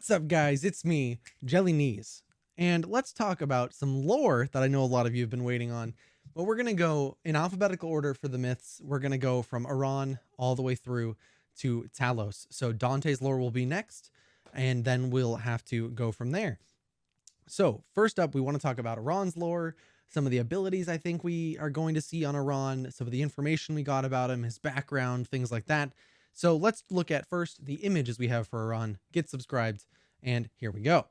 What's up, guys? It's me, JellyKnees, and let's talk about some lore that I know a lot of you have been waiting on. But we're gonna go in alphabetical order for the myths. We're gonna go from Arawn all the way through to Talos. So Dante's lore will be next, and then we'll have to go from there. So first up, we want to talk about Arawn's lore, some of the abilities I think we are going to see on Arawn, some of the information we got about him, his background, things like that. So let's look at first the images we have for Arawn. Get subscribed, and here we go.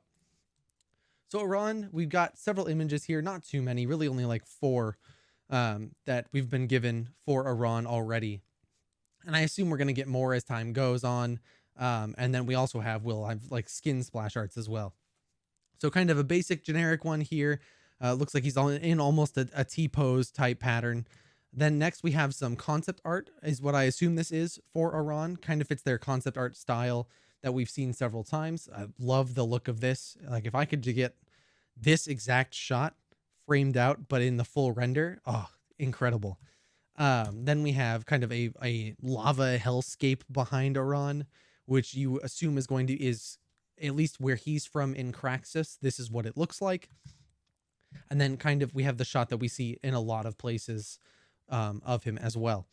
So Arawn, we've got several images here, not too many, really only like four that we've been given for Arawn already. And I assume we're going to get more as time goes on. And then we'll have like skin splash arts as well. So kind of a basic generic one here. Looks like he's in almost a T-pose type pattern. Then next we have some concept art is what I assume this is for Arawn. Kind of fits their concept art style that we've seen several times. I love the look of this. Like if I could get this exact shot framed out, but in the full render, oh, incredible. Then we have kind of a lava hellscape behind Arawn, which you assume is at least where he's from in Craxus. This is what it looks like. And then kind of we have the shot that we see in a lot of places of him as well.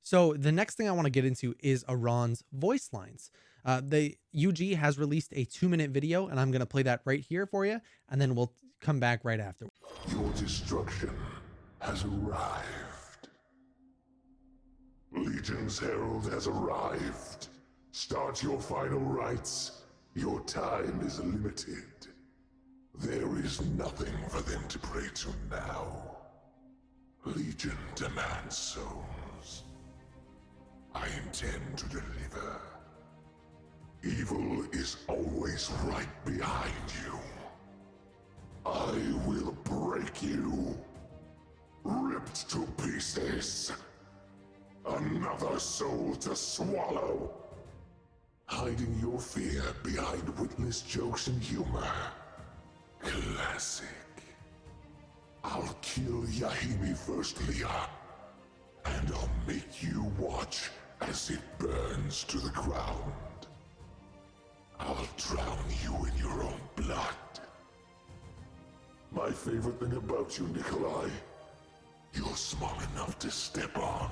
So the next thing I want to get into is Arawn's voice lines. The UG has released a 2-minute video, and I'm going to play that right here for you, and then we'll come back right after. Your destruction has arrived. Legion's Herald has arrived. Start your final rites. Your time is limited. There is nothing for them to pray to now. Legion demands souls. I intend to deliver. Evil is always right behind you. I will break you. Ripped to pieces. Another soul to swallow. Hiding your fear behind witless jokes and humor. Classic. I'll kill Yahimi first, Leah. And I'll make you watch as it burns to the ground. I'll drown you in your own blood. My favorite thing about you, Nikolai, you're small enough to step on.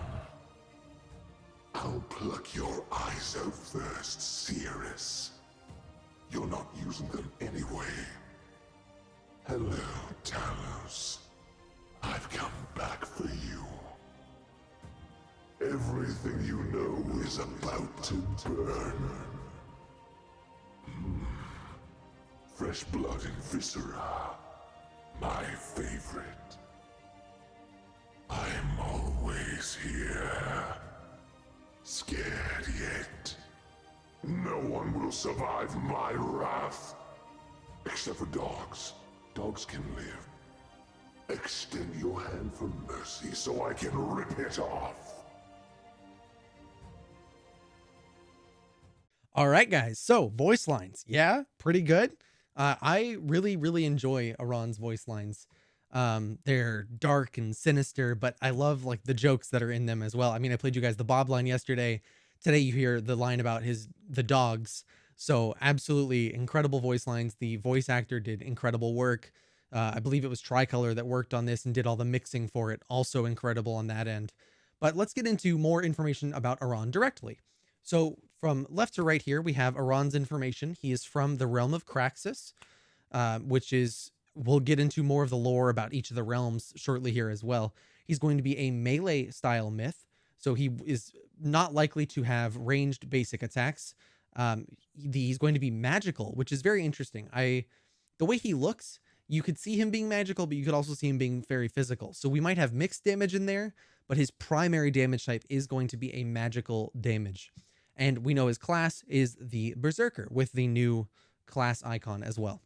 I'll pluck your eyes out first, Sirius. You're not using them anyway. Hello, Talos. I've come back for you. Everything you know is about to burn. Fresh blood and viscera. My favorite. I'm always here. Scared yet? No one will survive my wrath. Except for dogs. Dogs can live. Extend your hand for mercy so I can rip it off. All right, guys. So voice lines. Yeah, pretty good. I really enjoy Arawn's voice lines. They're dark and sinister, but I love like the jokes that are in them as well. I mean, I played you guys the Bob line yesterday. Today you hear the line about the dogs. So absolutely incredible voice lines. The voice actor did incredible work. I believe it was Tricolor that worked on this and did all the mixing for it. Also incredible on that end. But let's get into more information about Arawn directly. So from left to right here, we have Arawn's information. He is from the realm of Craxus, we'll get into more of the lore about each of the realms shortly here as well. He's going to be a melee style myth. So he is not likely to have ranged basic attacks. He's going to be magical, which is very interesting. The way he looks, you could see him being magical, but you could also see him being very physical. So we might have mixed damage in there, but his primary damage type is going to be a magical damage. And we know his class is the Berserker with the new class icon as well.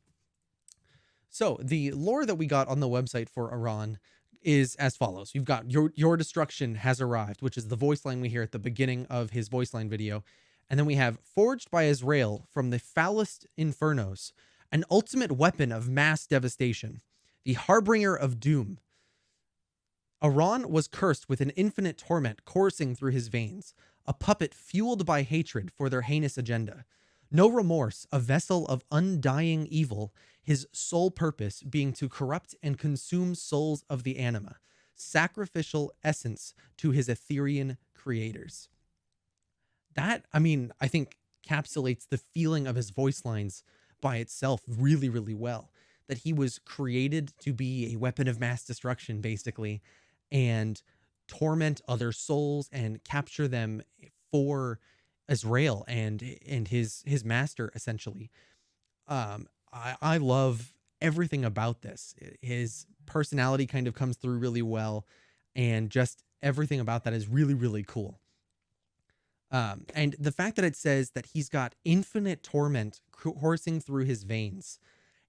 So the lore that we got on the website for Arawn is as follows. You've got your destruction has arrived, which is the voice line we hear at the beginning of his voice line video. And then we have forged by Azrael from the foulest infernos, an ultimate weapon of mass devastation, the harbinger of doom. Arawn was cursed with an infinite torment coursing through his veins, a puppet fueled by hatred for their heinous agenda. No remorse, a vessel of undying evil, his sole purpose being to corrupt and consume souls of the anima, sacrificial essence to his Etherean creators. That, I mean, I think capsulates the feeling of his voice lines by itself really, really well. That he was created to be a weapon of mass destruction, basically, and torment other souls and capture them for Azrael and his master, essentially. I love everything about this. His personality kind of comes through really well, and just everything about that is really, really cool. And the fact that it says that he's got infinite torment coursing through his veins,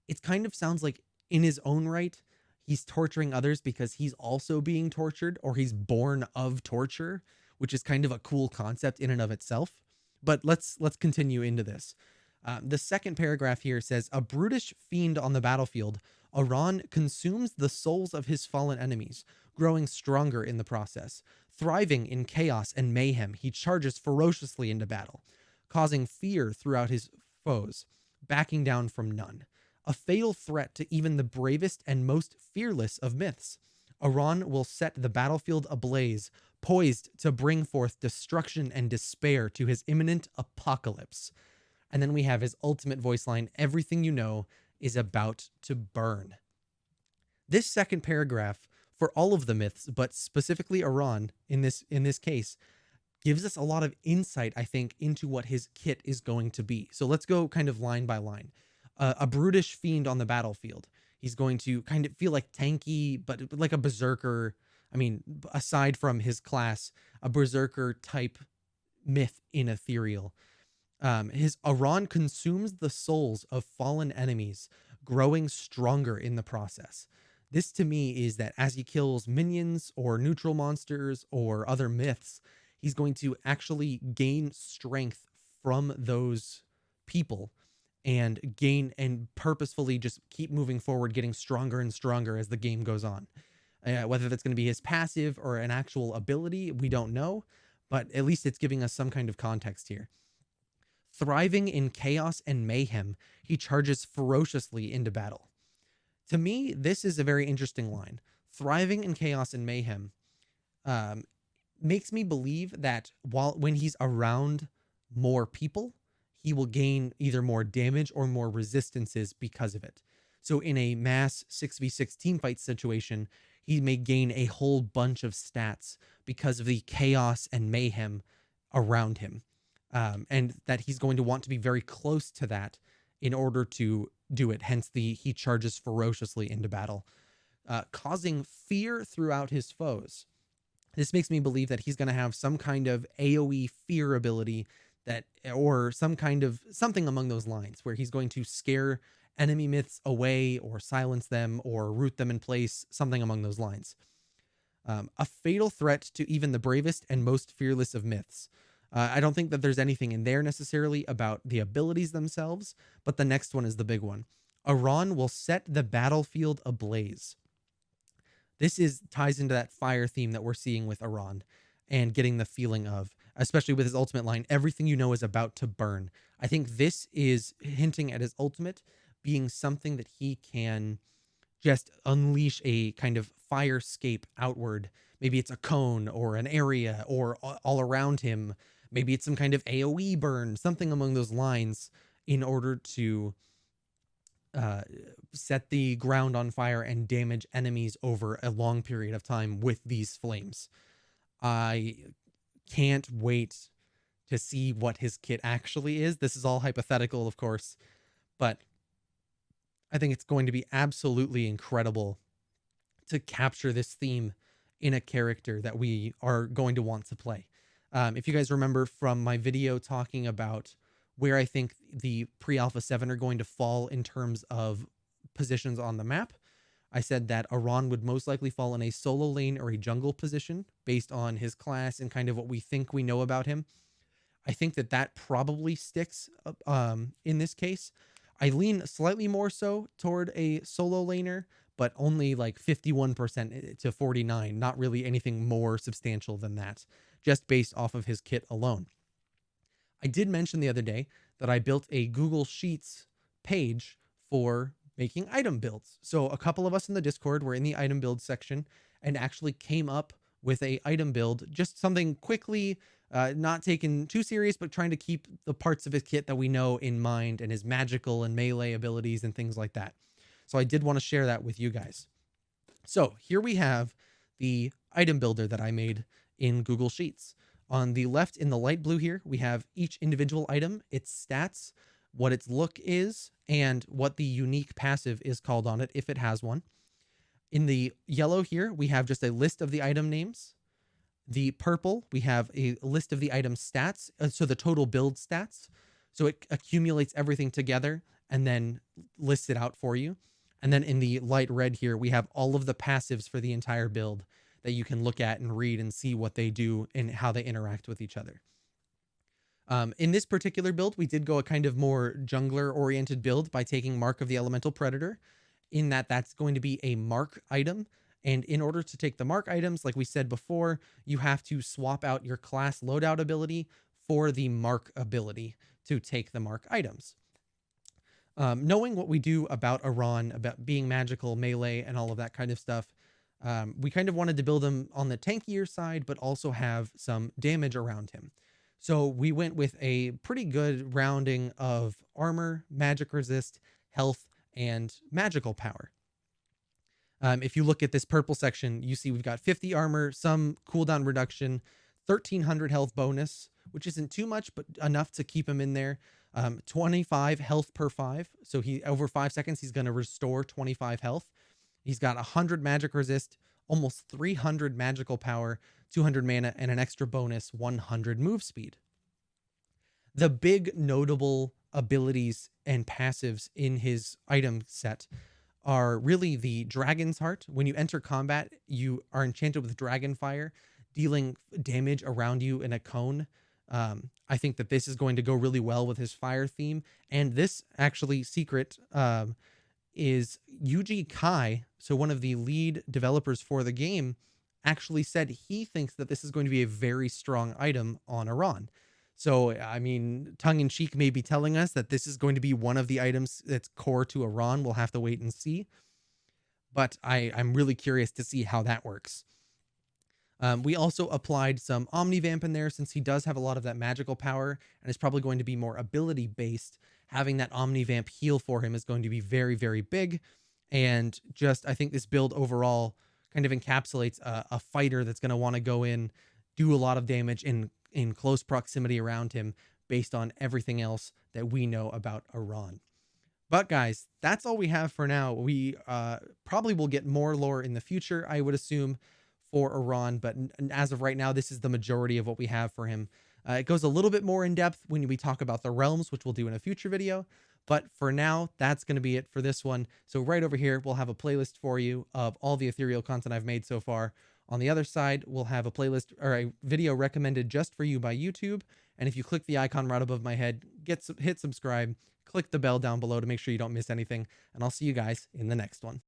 it kind of sounds like in his own right, he's torturing others because he's also being tortured, or he's born of torture, which is kind of a cool concept in and of itself. But let's continue into this. The second paragraph here says, a brutish fiend on the battlefield, Arawn consumes the souls of his fallen enemies, growing stronger in the process. Thriving in chaos and mayhem, he charges ferociously into battle, causing fear throughout his foes, backing down from none. A fatal threat to even the bravest and most fearless of myths. Arawn will set the battlefield ablaze, poised to bring forth destruction and despair to his imminent apocalypse. And then we have his ultimate voice line, everything you know is about to burn. This second paragraph, for all of the myths, but specifically Arawn in this case, gives us a lot of insight, I think, into what his kit is going to be. So let's go kind of line by line. A brutish fiend on the battlefield. He's going to kind of feel like tanky, but like a berserker. I mean, aside from his class, a berserker type myth in Ethereal. His Arawn consumes the souls of fallen enemies, growing stronger in the process. This to me is that as he kills minions or neutral monsters or other myths, he's going to actually gain strength from those people and gain and purposefully just keep moving forward, getting stronger and stronger as the game goes on. Whether that's going to be his passive or an actual ability, we don't know, but at least it's giving us some kind of context here. Thriving in chaos and mayhem, he charges ferociously into battle. To me, this is a very interesting line. Thriving in chaos and mayhem makes me believe that when he's around more people, he will gain either more damage or more resistances because of it. So in a mass 6v6 teamfight situation, he may gain a whole bunch of stats because of the chaos and mayhem around him. And that he's going to want to be very close to that in order to do it. Hence he charges ferociously into battle, causing fear throughout his foes. This makes me believe that he's going to have some kind of AoE fear ability or something along those lines, where he's going to scare enemy myths away or silence them or root them in place, something along those lines. A fatal threat to even the bravest and most fearless of myths. I don't think that there's anything in there necessarily about the abilities themselves, but the next one is the big one. Arawn will set the battlefield ablaze. This ties into that fire theme that we're seeing with Arawn and getting the feeling of, especially with his ultimate line, everything you know is about to burn. I think this is hinting at his ultimate being something that he can just unleash a kind of firescape outward. Maybe it's a cone or an area or all around him. Maybe it's some kind of AoE burn, something among those lines, in order to set the ground on fire and damage enemies over a long period of time with these flames. I can't wait to see what his kit actually is. This is all hypothetical, of course, but I think it's going to be absolutely incredible to capture this theme in a character that we are going to want to play. If you guys remember from my video talking about where I think the pre-alpha 7 are going to fall in terms of positions on the map, I said that Arawn would most likely fall in a solo lane or a jungle position based on his class and kind of what we think we know about him. I think that probably sticks in this case. I lean slightly more so toward a solo laner, but only like 51% to 49%, not really anything more substantial than that, just based off of his kit alone. I did mention the other day that I built a Google Sheets page for making item builds. So a couple of us in the Discord were in the item build section and actually came up with a item build, just something quickly, not taken too serious, but trying to keep the parts of his kit that we know in mind and his magical and melee abilities and things like that. So I did want to share that with you guys. So here we have the item builder that I made in Google Sheets. On the left in the light blue here, we have each individual item, its stats, what its look is, and what the unique passive is called on it, if it has one. In the yellow here, we have just a list of the item names. The purple, we have a list of the item stats, so the total build stats. So it accumulates everything together and then lists it out for you. And then in the light red here, we have all of the passives for the entire build that you can look at and read and see what they do and how they interact with each other. In this particular build, we did go a kind of more jungler-oriented build by taking Mark of the Elemental Predator, in that that's going to be a Mark item. And in order to take the Mark items, like we said before, you have to swap out your class loadout ability for the Mark ability to take the Mark items. Knowing what we do about Arawn, about being magical, melee, and all of that kind of stuff, we kind of wanted to build him on the tankier side, but also have some damage around him. So we went with a pretty good rounding of armor, magic resist, health, and magical power. If you look at this purple section, you see we've got 50 armor, some cooldown reduction, 1300 health bonus, which isn't too much, but enough to keep him in there. 25 health per 5. So he over 5 seconds, he's going to restore 25 health. He's got 100 magic resist, almost 300 magical power, 200 mana, and an extra bonus 100 move speed. The big notable abilities and passives in his item set are really the Dragon's Heart. When you enter combat, you are enchanted with Dragon Fire, dealing damage around you in a cone. I think that this is going to go really well with his fire theme. And this actually secret is Yuji Kai, so one of the lead developers for the game, actually said he thinks that this is going to be a very strong item on Arawn. So, I mean, tongue-in-cheek may be telling us that this is going to be one of the items that's core to Arawn. We'll have to wait and see. But I'm really curious to see how that works. We also applied some Omnivamp in there, since he does have a lot of that magical power and is probably going to be more ability-based. Having that Omnivamp heal for him is going to be very, very big. And just, I think this build overall kind of encapsulates a fighter that's going to want to go in, do a lot of damage in close proximity around him based on everything else that we know about Arawn. But guys, that's all we have for now. We probably will get more lore in the future, I would assume, for Arawn, but as of right now, this is the majority of what we have for him. It goes a little bit more in depth when we talk about the realms, which we'll do in a future video. But for now, that's going to be it for this one. So right over here, we'll have a playlist for you of all the Ethereal content I've made so far. On the other side, we'll have a playlist or a video recommended just for you by YouTube. And if you click the icon right above my head, hit subscribe, click the bell down below to make sure you don't miss anything. And I'll see you guys in the next one.